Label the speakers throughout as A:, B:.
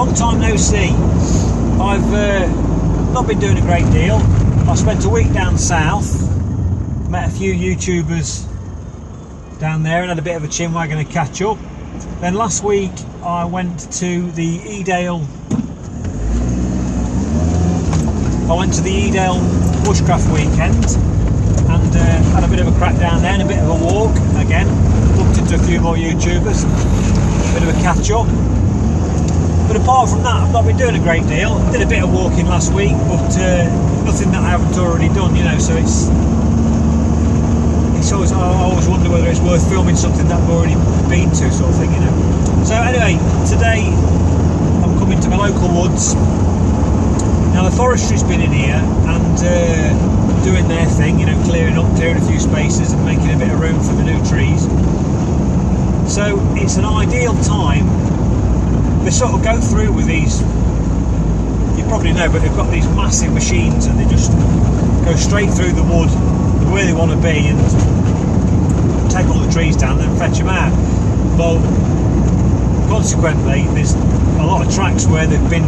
A: Long time no see. I've not been doing a great deal. I spent a week down south, met a few YouTubers down there and had a bit of a chin wag and a catch up. Then last week I went to the Edale bushcraft weekend and had a bit of a crack down there and a bit of a walk again. Bumped into a few more YouTubers, a bit of a catch up. But apart from that, I've not been doing a great deal. Did a bit of walking last week, but nothing that I haven't already done, you know. So it's always, I always wonder whether it's worth filming something that I've already been to, sort of thing, you know. So anyway, today I'm coming to my local woods. Now the forestry's been in here and doing their thing, you know, clearing a few spaces and making a bit of room for the new trees. So it's an ideal time. They sort of go through with these, you probably know, but they've got these massive machines and they just go straight through the wood where they want to be and take all the trees down and then fetch them out. Well, consequently, there's a lot of tracks where they've been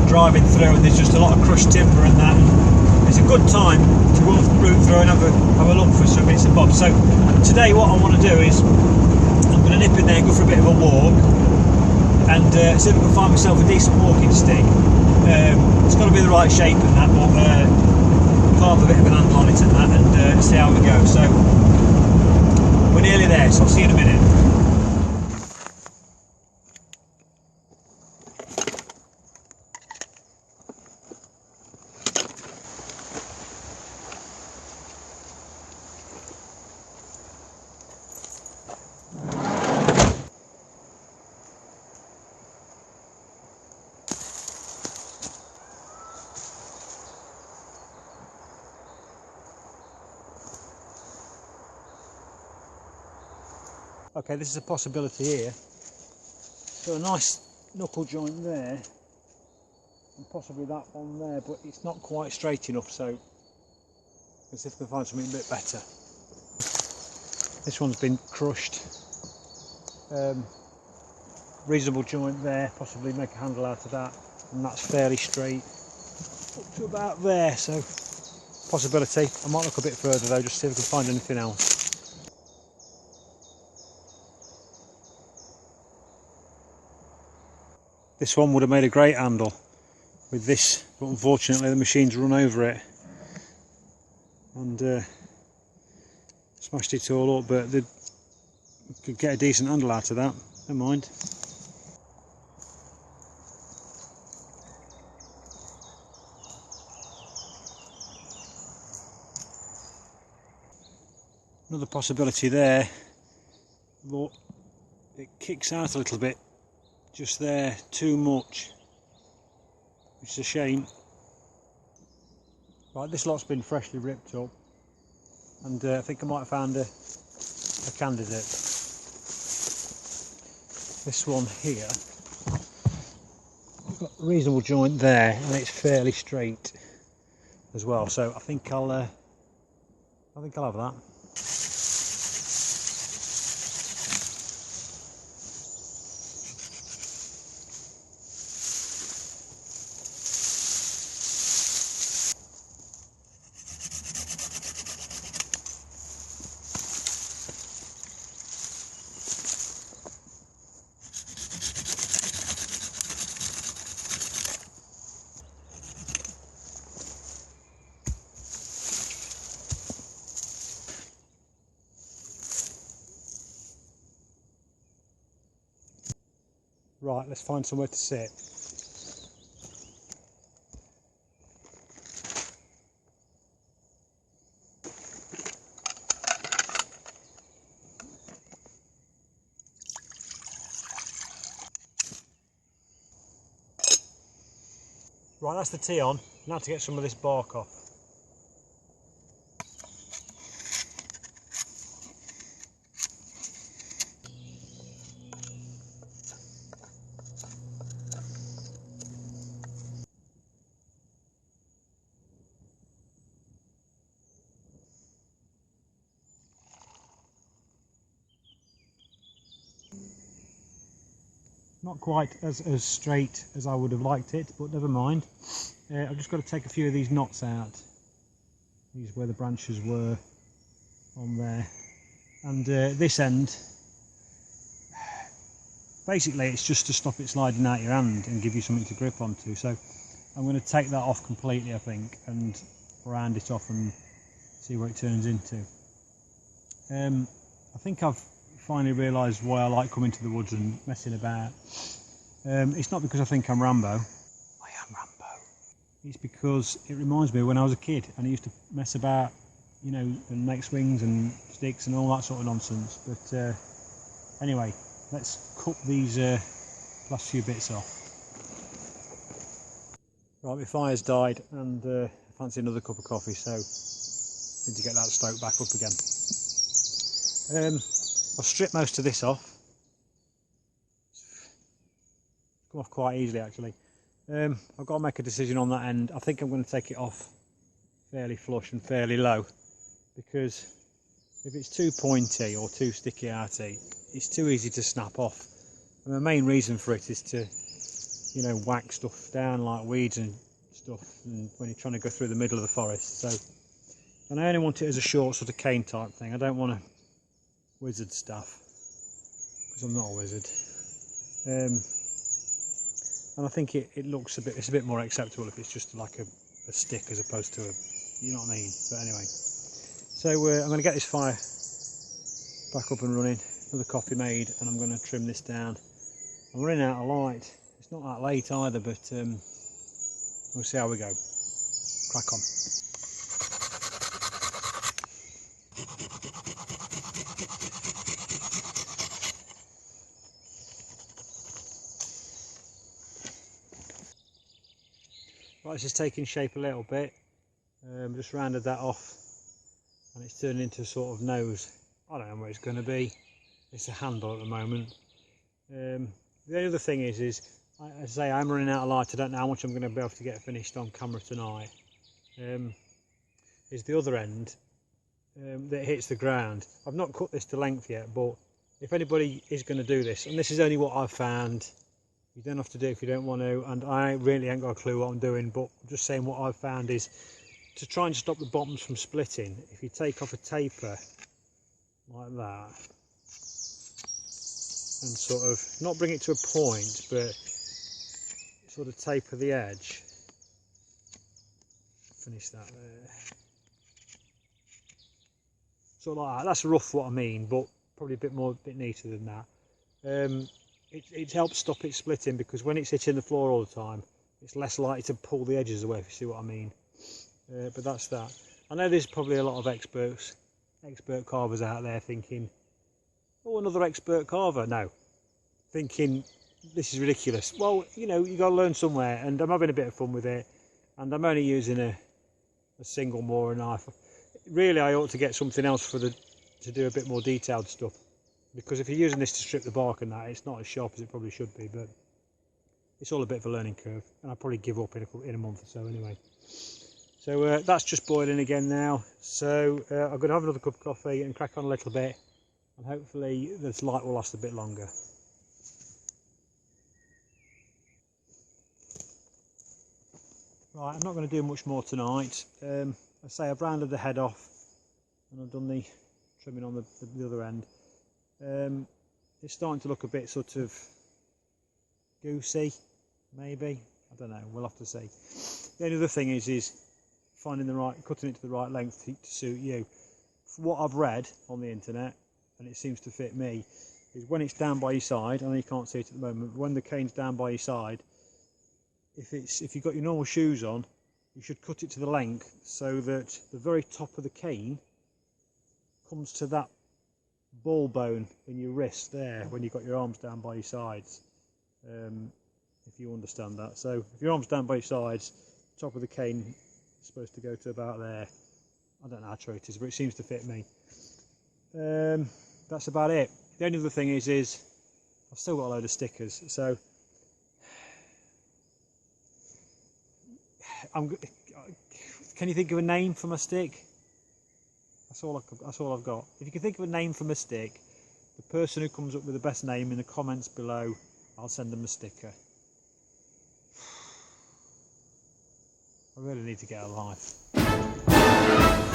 A: driving through and there's just a lot of crushed timber and that. It's a good time to go route through and have a look for some bits and bobs. So today what I want to do is I'm going to nip in there and go for a bit of a walk and see if I can find myself a decent walking stick. It's got to be the right shape and that, but carve a bit of an handle on it and that and see how we go. So we're nearly there, so I'll see you in a minute. Okay, this is a possibility here. So a nice knuckle joint there, and possibly that one there, but it's not quite straight enough, so let's see if we can find something a bit better. This one's been crushed. Reasonable joint there, possibly make a handle out of that, and that's fairly straight up to about there, so possibility. I might look a bit further though, just see if we can find anything else. This one would have made a great handle with this, but unfortunately the machine's run over it and smashed it all up, but they could get a decent handle out of that, never mind. Another possibility there, but it kicks out a little bit just there, too much, which is a shame. Right, this lot's been freshly ripped up and I think I might have found a candidate. This one here, I've got a reasonable joint there and it's fairly straight as well, so I think I'll have that. Right, let's find somewhere to sit. Right, that's the tee on. Now to get some of this bark off. not quite as straight as I would have liked it, but never mind. I've just got to take a few of these knots out. These where the branches were on there. And this end, basically it's just to stop it sliding out your hand and give you something to grip onto. So I'm going to take that off completely, I think, and round it off and see what it turns into. I think I've finally realised why I like coming to the woods and messing about. It's not because I think I'm Rambo. I am Rambo. It's because it reminds me of when I was a kid and I used to mess about, you know, and make swings and sticks and all that sort of nonsense. But anyway, let's cut these last few bits off. Right, my fire's died and I fancy another cup of coffee, so I need to get that stoked back up again. I've stripped most of this off. It's come off quite easily actually. I've got to make a decision on that end. I think I'm going to take it off fairly flush and fairly low, because if it's too pointy or too sticky arty, it's too easy to snap off. And the main reason for it is to, you know, whack stuff down like weeds and stuff, and when you're trying to go through the middle of the forest. So, and I only want it as a short sort of cane type thing. I don't want a wizard staff, because I'm not a wizard. And I think it looks a bit, it's a bit more acceptable if it's just like a stick as opposed to a, you know what I mean. But anyway, so I'm going to get this fire back up and running, another coffee made, and I'm going to trim this down. I'm running out of light. It's not that late either, but we'll see how we go. Crack on. Right, this is taking shape a little bit. Just rounded that off and it's turning into a sort of nose. I don't know where it's going to be. It's a handle at the moment. The other thing is as I say, I'm running out of light. I don't know how much I'm going to be able to get finished on camera tonight. Is the other end that hits the ground. I've not cut this to length yet, but if anybody is going to do this, and this is only what I've found, you don't have to do it if you don't want to, and I really ain't got a clue what I'm doing, but I'm just saying what I've found is to try and stop the bottoms from splitting. If you take off a taper like that and sort of not bring it to a point, but sort of taper the edge, finish that there, sort of like that. That's rough what I mean, but probably a bit neater than that. It helps stop it splitting, because when it's hitting the floor all the time, it's less likely to pull the edges away, if you see what I mean. But that's that. I know there's probably a lot of expert carvers out there thinking, oh, another expert carver. No, thinking this is ridiculous. Well, you know, you got to learn somewhere, and I'm having a bit of fun with it, and I'm only using a single moor knife. Really, I ought to get something else to do a bit more detailed stuff, because if you're using this to strip the bark and that, it's not as sharp as it probably should be. But it's all a bit of a learning curve, and I'll probably give up in a month or so anyway. So that's just boiling again now, so I'm going to have another cup of coffee and crack on a little bit, and hopefully this light will last a bit longer. Right, I'm not going to do much more tonight. I say I've rounded the head off and I've done the trimming on the other end. It's starting to look a bit sort of goosey, maybe. I don't know, we'll have to see. The only other thing is finding cutting it to the right length to suit you. From what I've read on the internet, and it seems to fit me, is when it's down by your side, I know you can't see it at the moment, but when the cane's down by your side, if you've got your normal shoes on, you should cut it to the length so that the very top of the cane comes to that ball bone in your wrist there when you've got your arms down by your sides, if you understand that. So if your arms down by your sides, top of the cane is supposed to go to about there. I don't know how true it is, but it seems to fit me. That's about it. The only other thing is I've still got a load of stickers, so can you think of a name for my stick? That's all I've got. If you can think of a name for my stick, the person who comes up with the best name in the comments below, I'll send them a sticker. I really need to get a life.